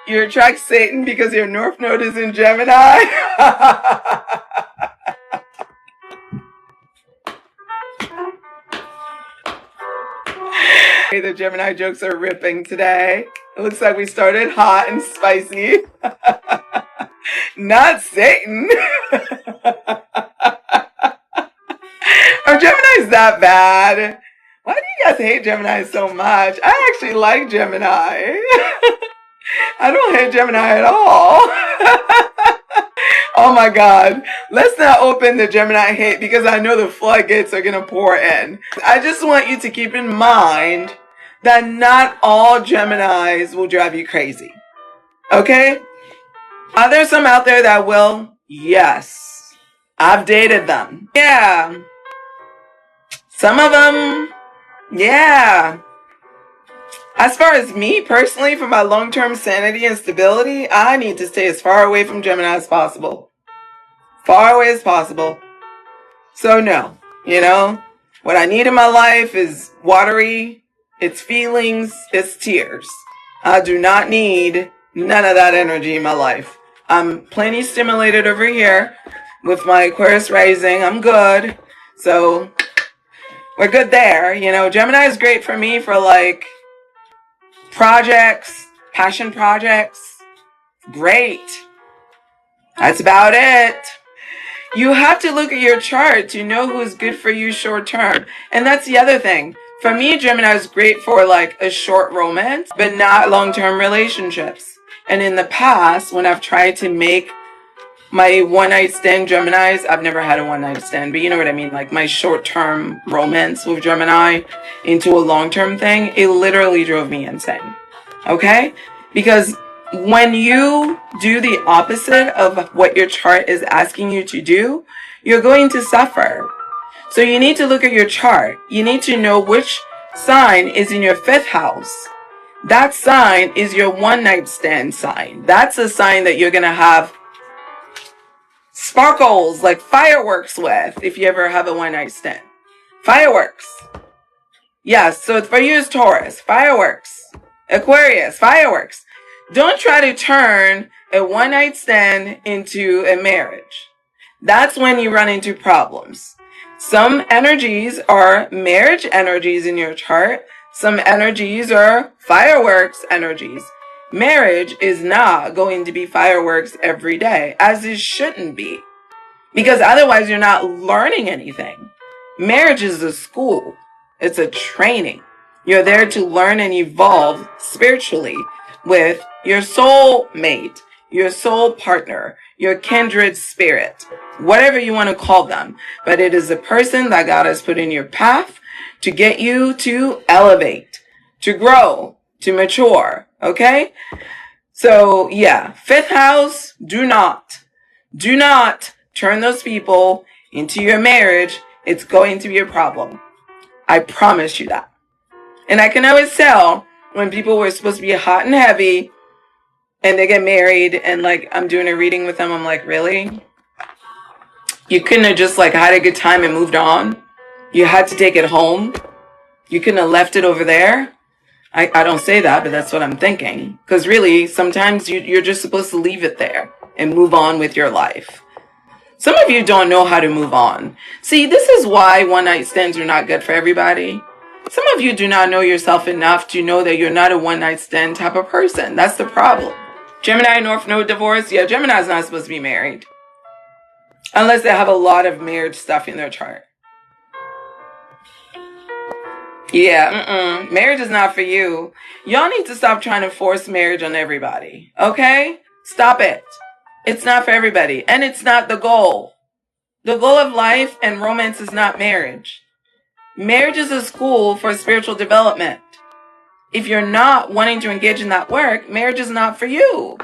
You attract Satan because your North Node is in Gemini. The Gemini jokes are ripping today. It looks like we started hot and spicy. Not Satan. Are Geminis that bad? Why do you guys hate Gemini so much? I actually like Gemini. I don't hate Gemini at all. Oh my God. Let's not open the Gemini hate because I know the floodgates are going to pour in. I just want you to keep in mind that not all Geminis will drive you crazy. Okay? Are there some out there that will? Yes. I've dated them. Yeah. Some of them, yeah. As far as me personally, for my long-term sanity and stability, I need to stay as far away from Gemini as possible. Far away as possible. So no, what I need in my life is watery, it's feelings, it's tears. I do not need none of that energy in my life. I'm plenty stimulated over here with my Aquarius rising. I'm good. So we're good there. Gemini is great for me for like projects, passion projects. Great. That's about it. You have to look at your chart to know who's good for you short term. And that's the other thing. For me, Gemini is great for like a short romance, but not long-term relationships. And in the past, when I've tried to make my one-night stand Geminis, I've never had a one-night stand, but you know what I mean? Like my short-term romance with Gemini into a long-term thing, it literally drove me insane. Okay? Because when you do the opposite of what your chart is asking you to do, you're going to suffer. So you need to look at your chart. You need to know which sign is in your 5th house. That sign is your one-night stand sign. That's a sign that you're going to have sparkles like fireworks with if you ever have a one-night stand. Fireworks. Yes, so for you is Taurus. Fireworks. Aquarius. Fireworks. Don't try to turn a one-night stand into a marriage. That's when you run into problems. Some energies are marriage energies in your chart. Some energies are fireworks energies. Marriage is not going to be fireworks every day, as it shouldn't be. Because otherwise you're not learning anything. Marriage is a school. It's a training. You're there to learn and evolve spiritually with your soul mate, your soul partner, your kindred spirit, whatever you want to call them. But it is a person that God has put in your path to get you to elevate, to grow, to mature. Okay? So yeah, 5th house, do not turn those people into your marriage. It's going to be a problem. I promise you that. And I can always tell when people were supposed to be hot and heavy and they get married and like I'm doing a reading with them. I'm like, really? You couldn't have just like had a good time and moved on? You had to take it home? You couldn't have left it over there? I don't say that, but that's what I'm thinking. Because really, sometimes you're just supposed to leave it there and move on with your life. Some of you don't know how to move on. See, this is why one-night stands are not good for everybody. Some of you do not know yourself enough to know that you're not a one-night stand type of person. That's the problem. Gemini North Node divorce. Yeah, Gemini's not supposed to be married. Unless they have a lot of marriage stuff in their chart. Yeah, marriage is not for you. Y'all need to stop trying to force marriage on everybody. Okay? Stop it. It's not for everybody. And it's not the goal. The goal of life and romance is not marriage. Marriage is a school for spiritual development. If you're not wanting to engage in that work, marriage is not for you.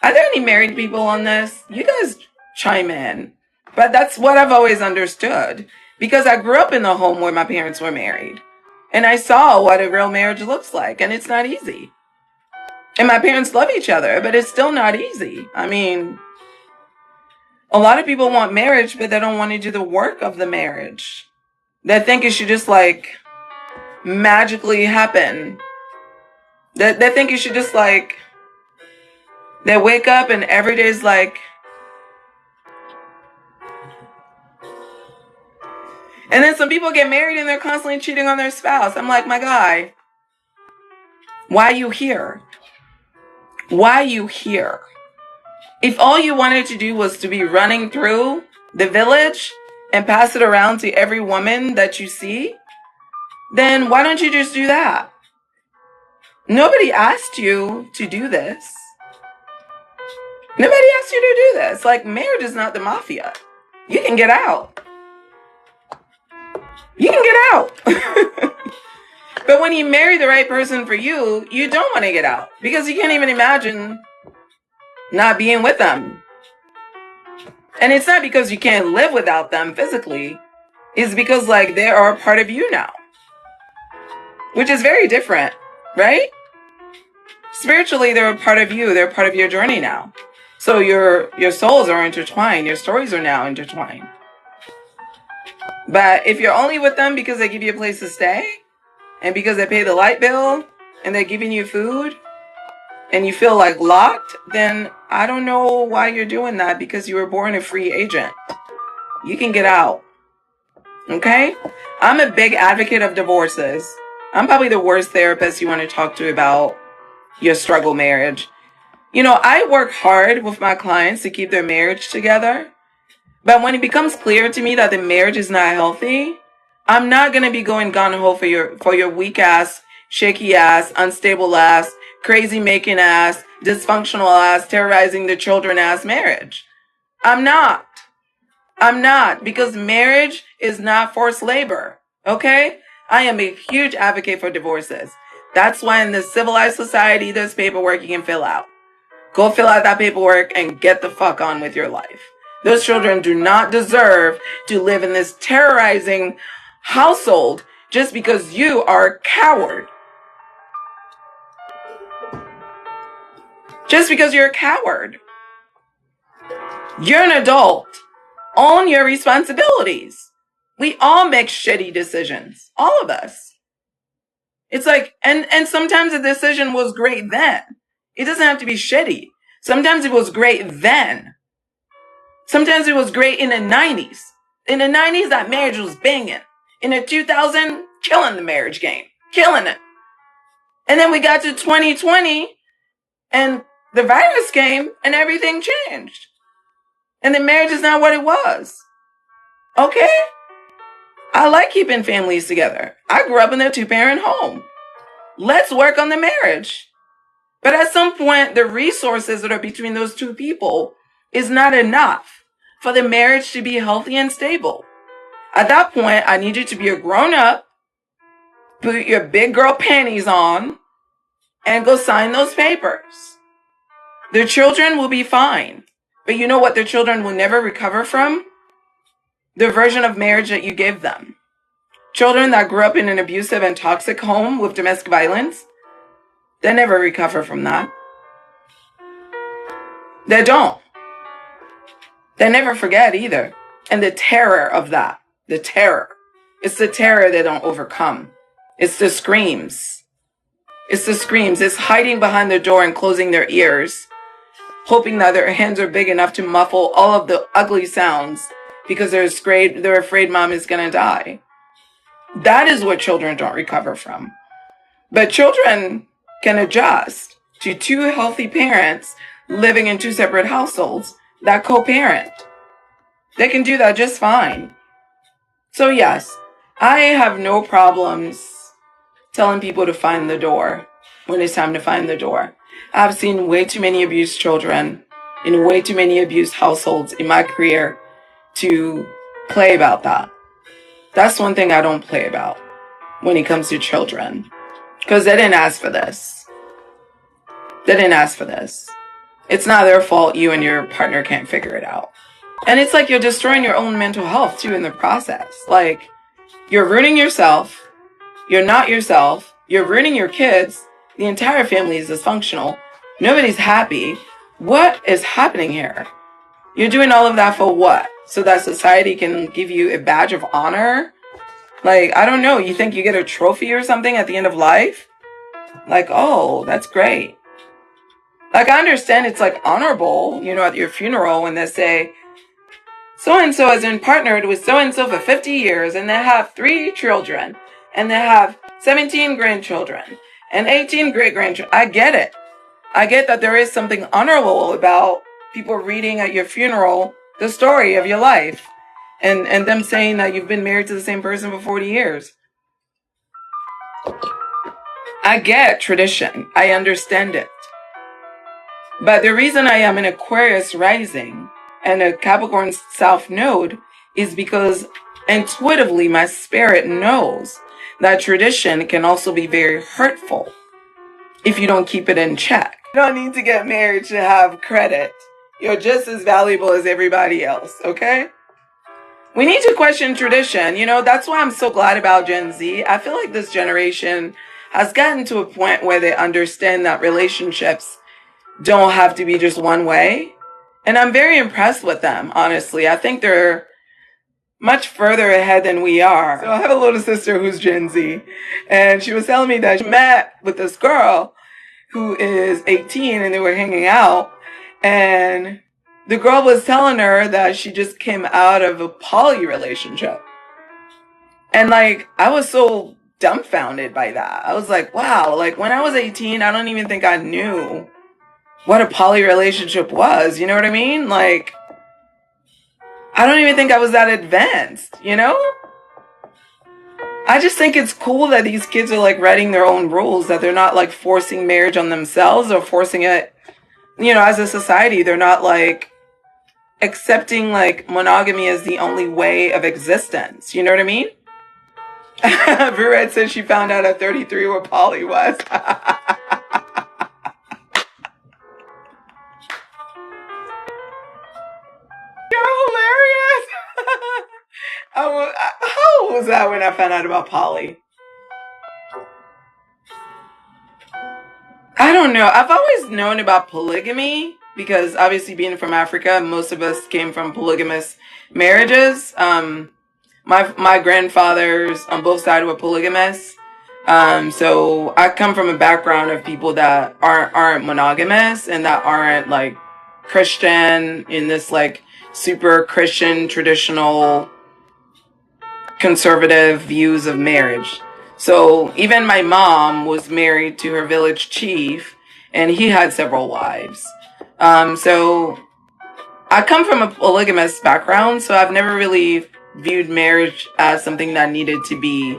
Are there any married people on this? You guys chime in. But that's what I've always understood. Because I grew up in the home where my parents were married. And I saw what a real marriage looks like. And it's not easy. And my parents love each other, but it's still not easy. I mean, a lot of people want marriage, but they don't want to do the work of the marriage. They think it should just like magically happen. They think it should just like They wake up and every day is like, and then some people get married and they're constantly cheating on their spouse. I'm like, my guy, why are you here? Why are you here? If all you wanted to do was to be running through the village and pass it around to every woman that you see, then why don't you just do that? Nobody asked you to do this. Nobody asked you to do this. Like, marriage is not the mafia. You can get out. You can get out. But when you marry the right person for you, you don't want to get out because you can't even imagine not being with them. And it's not because you can't live without them physically. It's because, like, they are a part of you now, which is very different, right? Spiritually, they're a part of you. They're a part of your journey now. So your souls are intertwined. Your stories are now intertwined. But if you're only with them because they give you a place to stay and because they pay the light bill and they're giving you food and you feel like locked, then I don't know why you're doing that, because you were born a free agent. You can get out. Okay? I'm a big advocate of divorces. I'm probably the worst therapist you want to talk to about your struggle marriage. You know, I work hard with my clients to keep their marriage together. But when it becomes clear to me that the marriage is not healthy, I'm not going to be going gung-ho for your weak ass, shaky ass, unstable ass, crazy making ass, dysfunctional ass, terrorizing the children ass marriage. I'm not, because marriage is not forced labor. Okay? I am a huge advocate for divorces. That's why in this civilized society, there's paperwork you can fill out. Go fill out that paperwork and get the fuck on with your life. Those children do not deserve to live in this terrorizing household just because you are a coward. Just because you're a coward. You're an adult. Own your responsibilities. We all make shitty decisions. All of us. It's like, and sometimes the decision was great then. It doesn't have to be shitty. Sometimes it was great then. Sometimes it was great in the 90s. In the 90s, that marriage was banging. In the 2000s, killing the marriage game. Killing it. And then we got to 2020, and the virus came, and everything changed. And the marriage is not what it was. Okay? I like keeping families together. I grew up in a 2-parent home. Let's work on the marriage. But at some point, the resources that are between those two people is not enough for the marriage to be healthy and stable. At that point, I need you to be a grown-up, put your big girl panties on, and go sign those papers. Their children will be fine. But you know what their children will never recover from? The version of marriage that you gave them. Children that grew up in an abusive and toxic home with domestic violence, they never recover from that. They don't. They never forget either. And the terror of that, the terror. It's the terror they don't overcome. It's the screams. It's the screams. It's hiding behind the door and closing their ears, hoping that their hands are big enough to muffle all of the ugly sounds because they're afraid mom is going to die. That is what children don't recover from. But children can adjust to 2 healthy parents living in 2 separate households that co-parent. They can do that just fine. So yes, I have no problems telling people to find the door when it's time to find the door. I've seen way too many abused children in way too many abused households in my career to play about that. That's one thing I don't play about when it comes to children. Because they didn't ask for this. They didn't ask for this. It's not their fault you and your partner can't figure it out. And it's like you're destroying your own mental health too in the process. Like, you're ruining yourself. You're not yourself. You're ruining your kids. The entire family is dysfunctional. Nobody's happy. What is happening here? You're doing all of that for what? So that society can give you a badge of honor? Like, I don't know. You think you get a trophy or something at the end of life? Like, oh, that's great. Like, I understand it's like honorable, at your funeral when they say, so-and-so has been partnered with so-and-so for 50 years, and they have 3 children, and they have 17 grandchildren, and 18 great-grandchildren. I get it. I get that there is something honorable about people reading at your funeral the story of your life, and them saying that you've been married to the same person for 40 years. I get tradition. I understand it. But the reason I am an Aquarius rising and a Capricorn South node is because intuitively my spirit knows that tradition can also be very hurtful if you don't keep it in check. You don't need to get married to have credit. You're just as valuable as everybody else, okay? We need to question tradition. That's why I'm so glad about Gen Z. I feel like this generation has gotten to a point where they understand that relationships don't have to be just one way. And I'm very impressed with them, honestly. I think they're much further ahead than we are. So I have a little sister who's Gen Z, and she was telling me that she met with this girl who is 18, and they were hanging out, and the girl was telling her that she just came out of a poly relationship. And I was so dumbfounded by that. I was like, wow, when I was 18, I don't even think I knew what a poly relationship was. You know what I mean? I don't even think I was that advanced, I just think it's cool that these kids are writing their own rules, that they're not forcing marriage on themselves or forcing it, as a society. They're not accepting monogamy as the only way of existence. You know what I mean? Verette said she found out at 33 what poly was. How old was that when I found out about poly? I don't know. I've always known about polygamy because obviously being from Africa, most of us came from polygamous marriages. My grandfathers on both sides were polygamous. So I come from a background of people that aren't monogamous and that aren't Christian in this super Christian traditional conservative views of marriage. So even my mom was married to her village chief, and he had several wives. So I come from a polygamous background, so I've never really viewed marriage as something that needed to be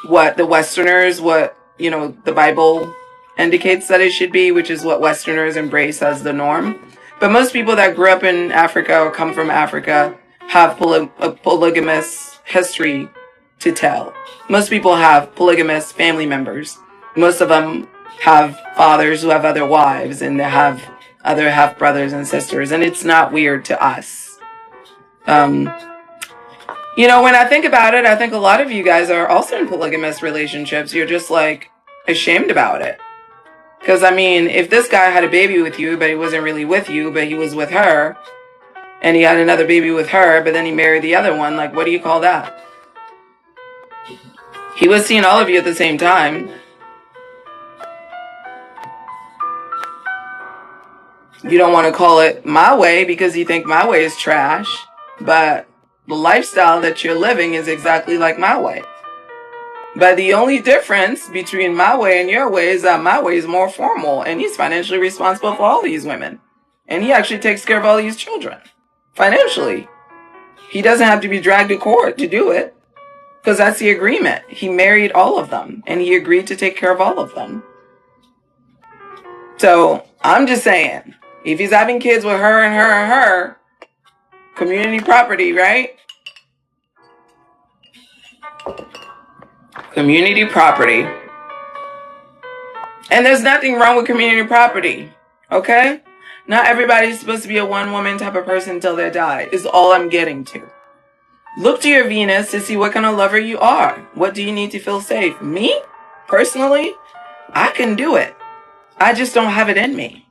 what the the Bible indicates that it should be, which is what Westerners embrace as the norm. But most people that grew up in Africa or come from Africa have a polygamous history to tell. Most people have polygamous family members. Most of them have fathers who have other wives, and they have other half brothers and sisters, and it's not weird to us. When I think about it, I think a lot of you guys are also in polygamous relationships. You're just ashamed about it. Because if this guy had a baby with you, but he wasn't really with you, but he was with her, and he had another baby with her, but then he married the other one, what do you call that? He was seeing all of you at the same time. You don't want to call it my way because you think my way is trash, but the lifestyle that you're living is exactly like my way. But the only difference between my way and your way is that my way is more formal, and he's financially responsible for all these women. And he actually takes care of all these children. Financially. He doesn't have to be dragged to court to do it. Because that's the agreement. He married all of them, and he agreed to take care of all of them. So, I'm just saying, if he's having kids with her and her and her, community property, right? Community property. And there's nothing wrong with community property, okay? Not everybody's supposed to be a one-woman type of person until they die, is all I'm getting to. Look to your Venus to see what kind of lover you are. What do you need to feel safe? Me, personally, I can do it. I just don't have it in me.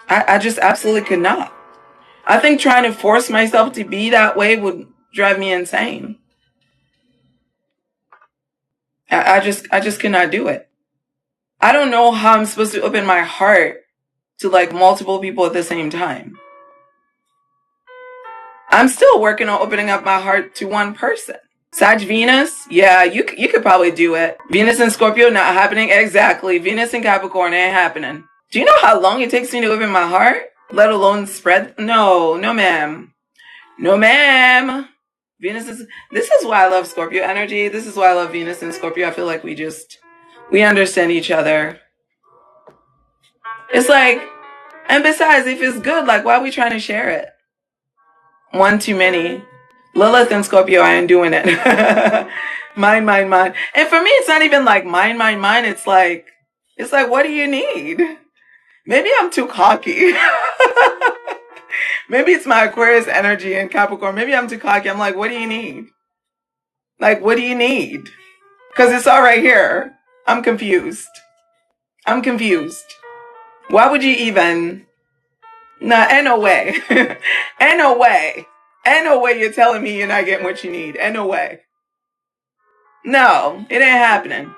I just absolutely could not. I think trying to force myself to be that way would drive me insane. I just cannot do it. I don't know how I'm supposed to open my heart to like multiple people at the same time. I'm still working on opening up my heart to one person. Sag Venus, yeah, you could probably do it. Venus and Scorpio, not happening. Exactly. Venus and Capricorn ain't happening. Do you know how long it takes me to open my heart? Let alone spread? No ma'am. No ma'am. This is why I love Scorpio energy. This is why I love Venus and Scorpio. I feel like we understand each other. It's like, and besides, if it's good, like, why are we trying to share it? One too many. Lilith and Scorpio, I ain't doing it. Mine. And for me, it's not even like mine. It's like, what do you need? Maybe I'm too cocky. Maybe it's my Aquarius energy and Capricorn. Maybe I'm too cocky. I'm like, what do you need? Like, what do you need? Because it's all right here. I'm confused. Why would you even? Nah, ain't no way. Ain't no way you're telling me you're not getting what you need. Ain't no way. No, it ain't happening.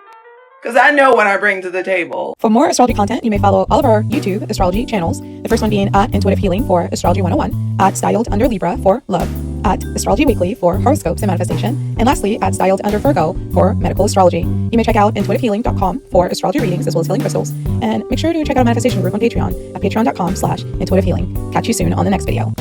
Because I know what I bring to the table. For more astrology content, you may follow all of our YouTube astrology channels. The first one being at Intuitive Healing for Astrology 101, at Styled under Libra for Love, at Astrology Weekly for Horoscopes and Manifestation, and lastly at Styled under Virgo for Medical Astrology. You may check out intuitivehealing.com for astrology readings as well as healing crystals. And make sure to check out our manifestation group on Patreon at patreon.com/intuitivehealing. Catch you soon on the next video.